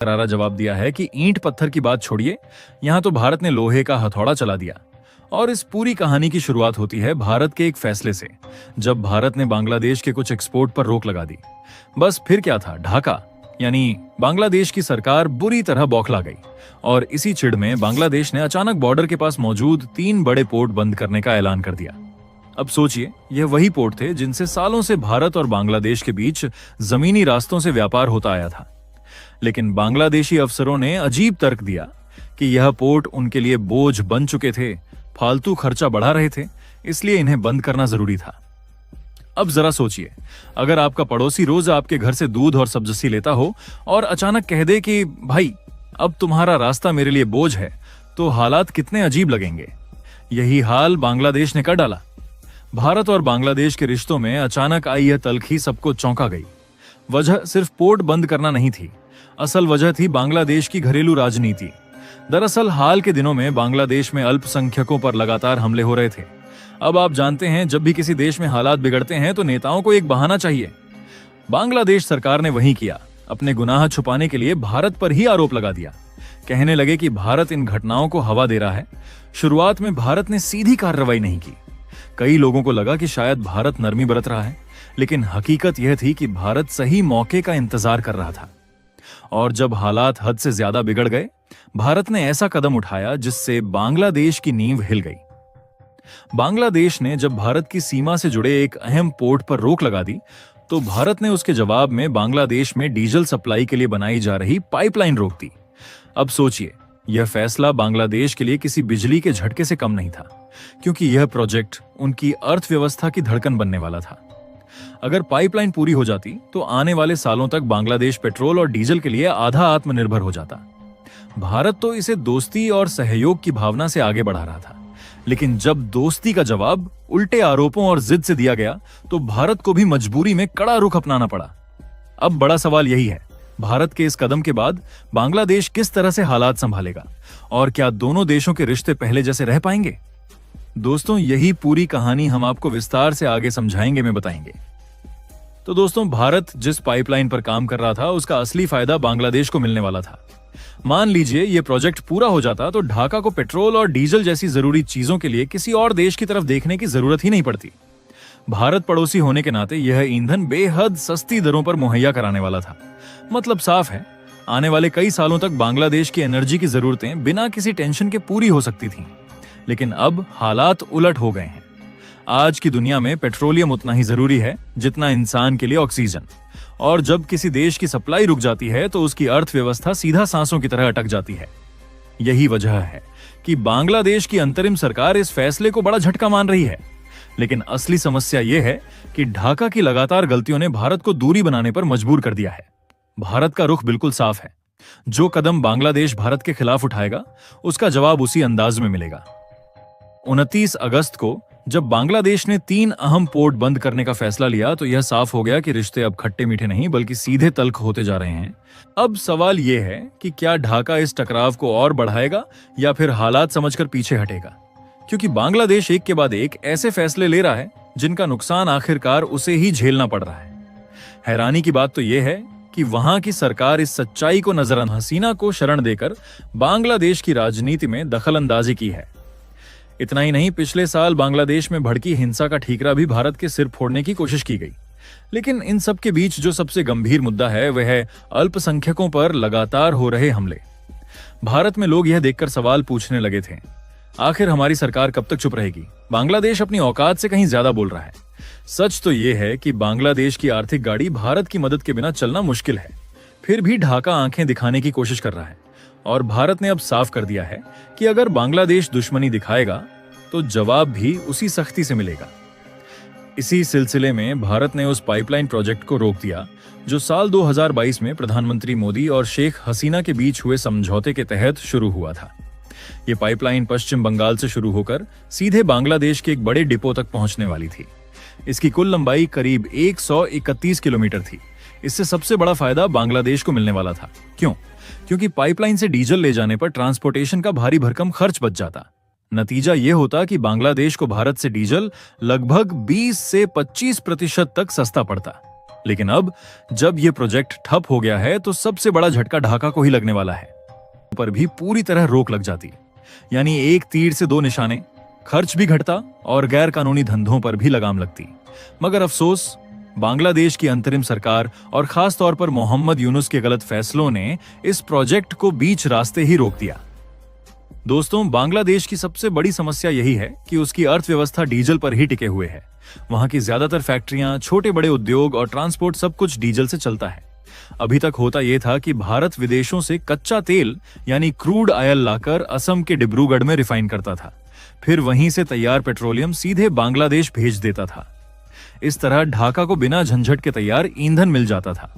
करारा जवाब दिया है कि ईंट पत्थर की बात छोड़िए, यहाँ तो भारत ने लोहे का हथौड़ा चला दिया। और इस पूरी कहानी की शुरुआत होती है भारत के एक फैसले से, जब भारत ने बांग्लादेश के कुछ एक्सपोर्ट पर रोक लगा दी। बस फिर क्या था, ढाका यानी बांग्लादेश की सरकार बुरी तरह बौखला गई और इसी चिढ़ में बांग्लादेश ने अचानक बॉर्डर के पास मौजूद 3 बड़े पोर्ट बंद करने का ऐलान कर दिया। अब सोचिए, यह वही पोर्ट थे जिनसे सालों से भारत और बांग्लादेश के बीच जमीनी रास्तों से व्यापार होता आया था। लेकिन बांग्लादेशी अफसरों ने अजीब तर्क दिया कि यह पोर्ट उनके लिए बोझ बन चुके थे, फालतू खर्चा बढ़ा रहे थे, इसलिए इन्हें बंद करना जरूरी था। अब जरा सोचिए, अगर आपका पड़ोसी रोज आपके घर से दूध और सब्जी लेता हो और अचानक कह दे कि भाई अब तुम्हारा रास्ता मेरे लिए बोझ है, तो हालात कितने अजीब लगेंगे। यही हाल बांग्लादेश ने कर डाला। भारत और बांग्लादेश के रिश्तों में अचानक आई यह तल्खी सबको चौंका गई। वजह सिर्फ पोर्ट बंद करना नहीं थी, असल वजह थी बांग्लादेश की घरेलू राजनीति। दरअसल हाल के दिनों में बांग्लादेश में अल्पसंख्यकों पर लगातार हमले हो रहे थे। अब आप जानते हैं, जब भी किसी देश में हालात बिगड़ते हैं तो नेताओं को एक बहाना चाहिए। बांग्लादेश सरकार ने वही किया, अपने गुनाह छुपाने के लिए भारत पर ही आरोप लगा दिया। कहने लगे कि भारत इन घटनाओं को हवा दे रहा है। शुरुआत में भारत ने सीधी कार्रवाई नहीं की। कई लोगों को लगा कि शायद भारत नरमी बरत रहा है, लेकिन हकीकत यह थी कि भारत सही मौके का इंतजार कर रहा था। और जब हालात हद से ज्यादा बिगड़ गए, भारत ने ऐसा कदम उठाया जिससे बांग्लादेश की नींव हिल गई। बांग्लादेश ने जब भारत की सीमा से जुड़े एक अहम पोर्ट पर रोक लगा दी, तो भारत ने उसके जवाब में बांग्लादेश में डीजल सप्लाई के लिए बनाई जा रही पाइपलाइन रोक दी। अब सोचिए, यह फैसला बांग्लादेश के लिए किसी बिजली के झटके से कम नहीं था, क्योंकि यह प्रोजेक्ट उनकी अर्थव्यवस्था की धड़कन बनने वाला था। अगर पाइपलाइन पूरी हो जाती तो आने वाले सालों तक बांग्लादेश पेट्रोल और डीजल के लिए आधा आत्मनिर्भर हो जाता। भारत तो इसे दोस्ती और सहयोग की भावना से आगे बढ़ा रहा था, लेकिन जब दोस्ती का जवाब उल्टे आरोपों और जिद से दिया गया, तो भारत को भी मजबूरी में कड़ा रुख अपनाना पड़ा। अब बड़ा सवाल यही है, भारत के इस कदम के बाद बांग्लादेश किस तरह से हालात संभालेगा और क्या दोनों देशों के रिश्ते पहले जैसे रह पाएंगे? दोस्तों, यही पूरी कहानी हम आपको विस्तार से आगे समझाएंगे में बताएंगे। तो दोस्तों, भारत जिस पाइपलाइन पर काम कर रहा था, उसका असली फायदा बांग्लादेश को मिलने वाला था। मान लीजिए यह प्रोजेक्ट पूरा हो जाता तो ढाका को पेट्रोल और डीजल जैसी जरूरी चीजों के लिए किसी और देश की तरफ देखने की जरूरत ही नहीं पड़ती। भारत पड़ोसी होने के नाते यह ईंधन बेहद सस्ती दरों पर मुहैया कराने वाला था। मतलब साफ है, आने वाले कई सालों तक बांग्लादेश की एनर्जी की जरूरतें बिना किसी टेंशन के पूरी हो सकती थीं। लेकिन अब हालात उलट हो गए हैं। आज की दुनिया में पेट्रोलियम उतना ही जरूरी है जितना इंसान के लिए ऑक्सीजन, और जब किसी देश की सप्लाई रुक जाती है तो उसकी अर्थव्यवस्था सीधा सांसों की तरह अटक जाती है। यही वजह है कि बांग्लादेश की अंतरिम सरकार इस फैसले को बड़ा झटका मान रही है। लेकिन असली समस्या यह है कि ढाका की लगातार गलतियों ने भारत को दूरी बनाने पर मजबूर कर दिया है। भारत का रुख बिल्कुल साफ है, जो कदम बांग्लादेश भारत के खिलाफ उठाएगा, उसका जवाब उसी अंदाज में मिलेगा। 29 अगस्त को जब बांग्लादेश ने 3 अहम पोर्ट बंद करने का फैसला लिया, तो यह साफ हो गया कि रिश्ते अब खट्टे मीठे नहीं बल्कि सीधे तल्ख होते जा रहे हैं। अब सवाल यह है कि क्या ढाका इस टकराव को और बढ़ाएगा या फिर हालात समझकर पीछे हटेगा, क्योंकि बांग्लादेश एक के बाद एक ऐसे फैसले ले रहा है जिनका नुकसान आखिरकार उसे ही झेलना पड़ रहा है। हैरानी की बात तो यह है कि वहां की सरकार इस सच्चाई को नजरअंदाज, हसीना को शरण देकर बांग्लादेश की राजनीति में दखलंदाजी की है। इतना ही नहीं, पिछले साल बांग्लादेश में भड़की हिंसा का ठीकरा भी भारत के सिर फोड़ने की कोशिश की गई। लेकिन इन सब के बीच जो सबसे गंभीर मुद्दा है वह है अल्पसंख्यकों पर लगातार हो रहे हमले। भारत में लोग यह देखकर सवाल पूछने लगे थे, आखिर हमारी सरकार कब तक चुप रहेगी? बांग्लादेश अपनी औकात से कहीं ज्यादा बोल रहा है। सच तो यह है कि बांग्लादेश की आर्थिक गाड़ी भारत की मदद के बिना चलना मुश्किल है। फिर भी ढाका आंखें दिखाने की कोशिश कर रहा है, और भारत ने अब साफ कर दिया है कि अगर बांग्लादेश दुश्मनी दिखाएगा तो जवाब भी उसी सख्ती से मिलेगा। इसी सिलसिले में भारत ने उस पाइपलाइन प्रोजेक्ट को रोक दिया जो साल 2022 में प्रधानमंत्री मोदी और शेख हसीना के बीच हुए समझौते के तहत शुरू हुआ था। यह पाइपलाइन पश्चिम बंगाल से शुरू होकर सीधे बांग्लादेश के एक बड़े डिपो तक पहुंचने वाली थी। इसकी कुल लंबाई करीब 131 किलोमीटर थी। इससे सबसे बड़ा फायदा बांग्लादेश को मिलने वाला था। क्यों? क्योंकि पाइपलाइन से डीजल ले जाने पर ट्रांसपोर्टेशन का भारी भरकम खर्च बच जाता। नतीजा यह होता कि बांग्लादेश को भारत से डीजल लगभग 20 से 25% तक सस्ता पड़ता। लेकिन अब जब ये प्रोजेक्ट ठप हो गया है तो सबसे बड़ा झटका ढाका को ही लगने वाला है। पर भी पूरी तरह रोक लग जाती, यानी एक तीर से दो निशाने, खर्च भी घटता और गैर कानूनी धंधों पर भी लगाम लगती। मगर अफसोस, बांग्लादेश की अंतरिम सरकार और खास तौर पर मोहम्मद यूनुस के गलत फैसलों ने इस प्रोजेक्ट को बीच रास्ते ही रोक दिया। दोस्तों, बांग्लादेश की सबसे बड़ी समस्या यही है कि उसकी अर्थव्यवस्था डीजल पर ही टिके हुए है। वहां की ज्यादातर फैक्ट्रियां, छोटे बड़े उद्योग और ट्रांसपोर्ट सब कुछ डीजल से चलता है। अभी तक होता यह था कि भारत विदेशों से कच्चा तेल यानी क्रूड ऑयल लाकर असम के डिब्रूगढ़ में रिफाइन करता था, फिर वहीं से तैयार पेट्रोलियम सीधे बांग्लादेश भेज देता था। इस तरह ढाका को बिना झंझट के तैयार ईंधन मिल जाता था।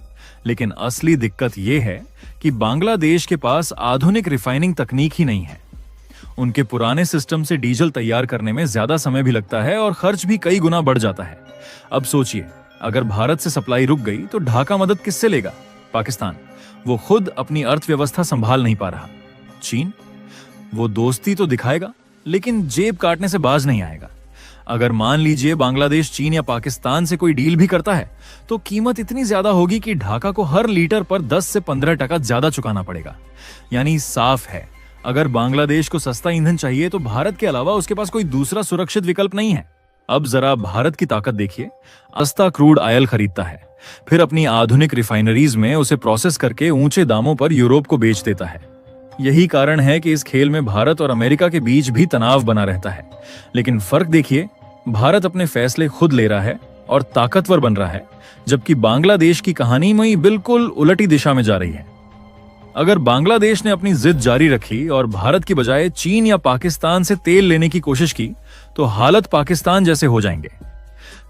लेकिन असली दिक्कत यह है कि बांग्लादेश के पास आधुनिक रिफाइनिंग तकनीक ही नहीं है। उनके पुराने सिस्टम से डीजल तैयार करने में ज्यादा समय भी लगता है और खर्च भी कई गुना बढ़ जाता है। अब सोचिए, अगर भारत से सप्लाई रुक गई तो ढाका मदद किससे लेगा? पाकिस्तान, वो खुद अपनी अर्थव्यवस्था संभाल नहीं पा रहा। चीन, वो दोस्ती तो दिखाएगा लेकिन जेब काटने से बाज नहीं आएगा। अगर मान लीजिए बांग्लादेश चीन या पाकिस्तान से कोई डील भी करता है तो कीमत इतनी ज्यादा होगी कि ढाका को हर लीटर पर 10 से 15% ज्यादा चुकाना पड़ेगा। यानी साफ है, अगर बांग्लादेश को सस्ता ईंधन चाहिए तो भारत के अलावा उसके पास कोई दूसरा सुरक्षित विकल्प नहीं है। अब जरा भारत की ताकत देखिए। सस्ता क्रूड ऑयल खरीदता है, फिर अपनी आधुनिक रिफाइनरीज में उसे प्रोसेस करके ऊंचे दामों पर यूरोप को बेच देता है। यही कारण है कि इस खेल में भारत और अमेरिका के बीच भी तनाव बना रहता है। लेकिन फर्क देखिए, भारत अपने फैसले खुद ले रहा है और ताकतवर बन रहा है, जबकि बांग्लादेश की कहानी में बिल्कुल उलटी दिशा में जा रही है। अगर बांग्लादेश ने अपनी जिद जारी रखी और भारत की बजाय चीन या पाकिस्तान से तेल लेने की कोशिश की तो हालत पाकिस्तान जैसे हो जाएंगे।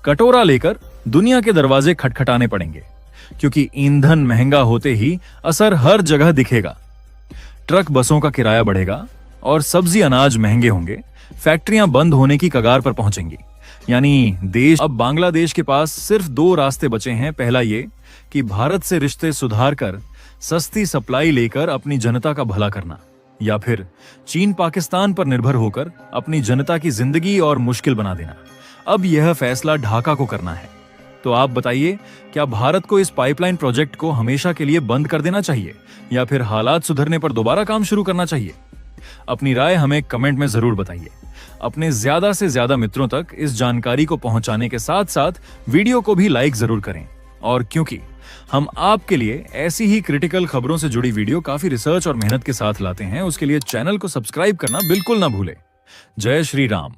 कटोरा लेकर दुनिया के दरवाजे खटखटाने पड़ेंगे, क्योंकि ईंधन महंगा होते ही असर हर जगह दिखेगा। ट्रक बसों का किराया बढ़ेगा और सब्जी अनाज महंगे होंगे। फैक्ट्रियां बंद होने की कगार पर पहुंचेंगी। यानी देश अब बांग्लादेश के पास सिर्फ दो रास्ते बचे हैं। पहला ये कि भारत से रिश्ते सुधार कर सस्ती सप्लाई लेकर अपनी जनता का भला करना, या फिर चीन पाकिस्तान पर निर्भर होकर अपनी जनता की जिंदगी और मुश्किल बना देना। अब यह फैसला ढाका को करना है। तो आप बताइए, क्या भारत को इस पाइपलाइन प्रोजेक्ट को हमेशा के लिए बंद कर देना चाहिए या फिर हालात सुधरने पर दोबारा काम शुरू करना चाहिए? अपनी राय हमें कमेंट में जरूर बताइए। अपने ज्यादा से ज्यादा मित्रों तक इस जानकारी को पहुंचाने के साथ साथ वीडियो को भी लाइक जरूर करें। और क्योंकि हम आपके लिए ऐसी ही क्रिटिकल खबरों से जुड़ी वीडियो काफी रिसर्च और मेहनत के साथ लाते हैं, उसके लिए चैनल को सब्सक्राइब करना बिल्कुल ना भूलें। जय श्री राम।